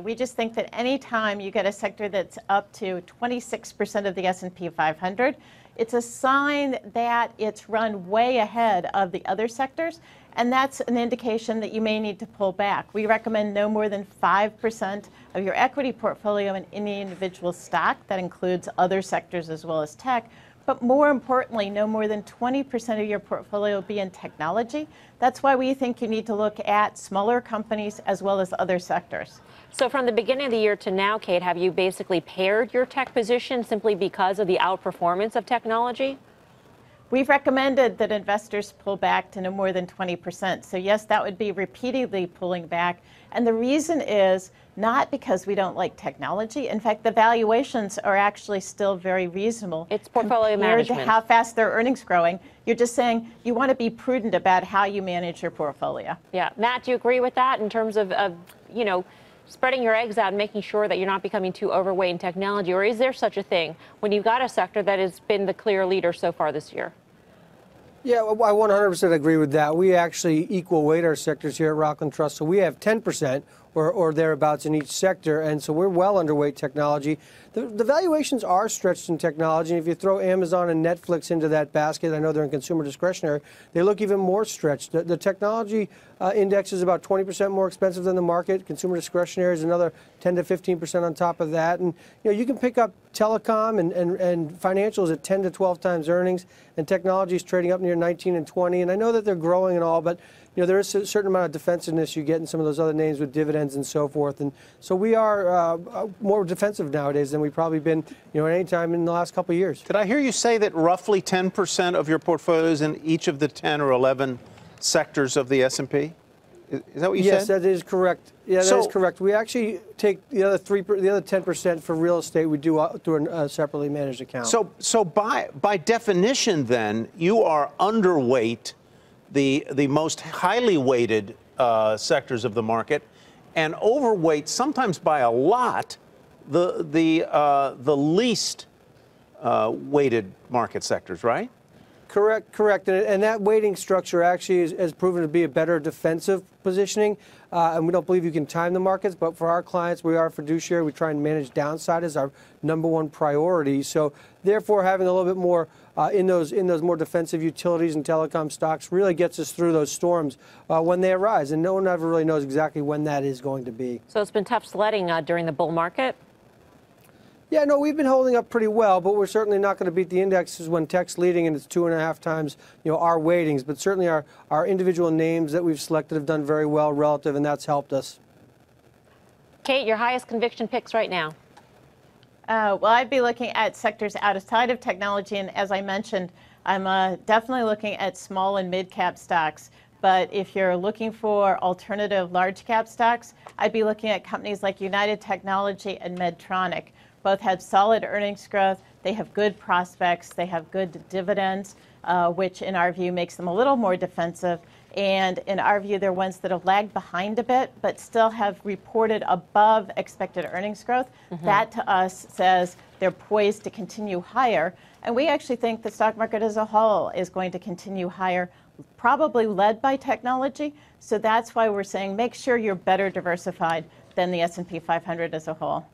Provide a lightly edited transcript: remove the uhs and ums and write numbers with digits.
We just think that any time you get a sector that's up to 26% of the S&P 500, it's a sign that it's run way ahead of the other sectors, and that's an indication that you may need to pull back. We recommend no more than 5% of your equity portfolio in any individual stock. That includes other sectors as well as tech. But more importantly, no more than 20% of your portfolio be in technology. That's why we think you need to look at smaller companies as well as other sectors. So from the beginning of the year to now, Kate, have you basically paired your tech position simply because of the outperformance of technology? We've recommended that investors pull back to no more than 20%. So yes, that would be repeatedly pulling back. And the reason is not because we don't like technology. In fact, the valuations are actually still very reasonable. It's portfolio management. Compared to how fast their earnings growing. You're just saying you want to be prudent about how you manage your portfolio. Yeah. Matt, do you agree with that in terms of spreading your eggs out and making sure that you're not becoming too overweight in technology? Or is there such a thing when you've got a sector that has been the clear leader so far this year? Yeah, I 100% agree with that. We actually equal weight our sectors here at Rockland Trust. So we have 10% or thereabouts in each sector. And so we're well underweight technology. The valuations are stretched in technology. And if you throw Amazon and Netflix into that basket, I know they're in consumer discretionary, they look even more stretched. The technology index is about 20% more expensive than the market. Consumer discretionary is another 10 to 15% on top of that. And you can pick up telecom and financials at 10 to 12 times earnings, and technology is trading up near 19 and 20. And I know that they're growing and all, but there is a certain amount of defensiveness you get in some of those other names with dividends and so forth. And so we are more defensive nowadays than we've probably been at any time in the last couple of years. Did I hear you say that roughly 10% of your portfolio is in each of the 10 or 11 sectors of the S&P? Is that what you said? Yes, that is correct. Yeah, that is correct. We actually take the other 10% for real estate. We do through a separately managed account. So by definition, then, you are underweight the most highly weighted sectors of the market, and overweight, sometimes by a lot, the least weighted market sectors, right? Correct. And that weighting structure actually has proven to be a better defensive positioning. And we don't believe you can time the markets, but for our clients, we are fiduciary. We try and manage downside as our #1 priority. So therefore, having a little bit more in those more defensive utilities and telecom stocks really gets us through those storms when they arise. And no one ever really knows exactly when that is going to be. So it's been tough sledding during the bull market? Yeah, no, we've been holding up pretty well, but we're certainly not going to beat the indexes when tech's leading and it's 2.5 times, our weightings. But certainly our individual names that we've selected have done very well relative, and that's helped us. Kate, your highest conviction picks right now? Well, I'd be looking at sectors outside of technology, and as I mentioned, I'm definitely looking at small and mid-cap stocks. But if you're looking for alternative large-cap stocks, I'd be looking at companies like United Technology and Medtronic. Both have solid earnings growth. They have good prospects. They have good dividends, which in our view makes them a little more defensive. And in our view, they're ones that have lagged behind a bit, but still have reported above expected earnings growth. That to us says they're poised to continue higher. And we actually think the stock market as a whole is going to continue higher, probably led by technology. So that's why we're saying make sure you're better diversified than the S&P 500 as a whole.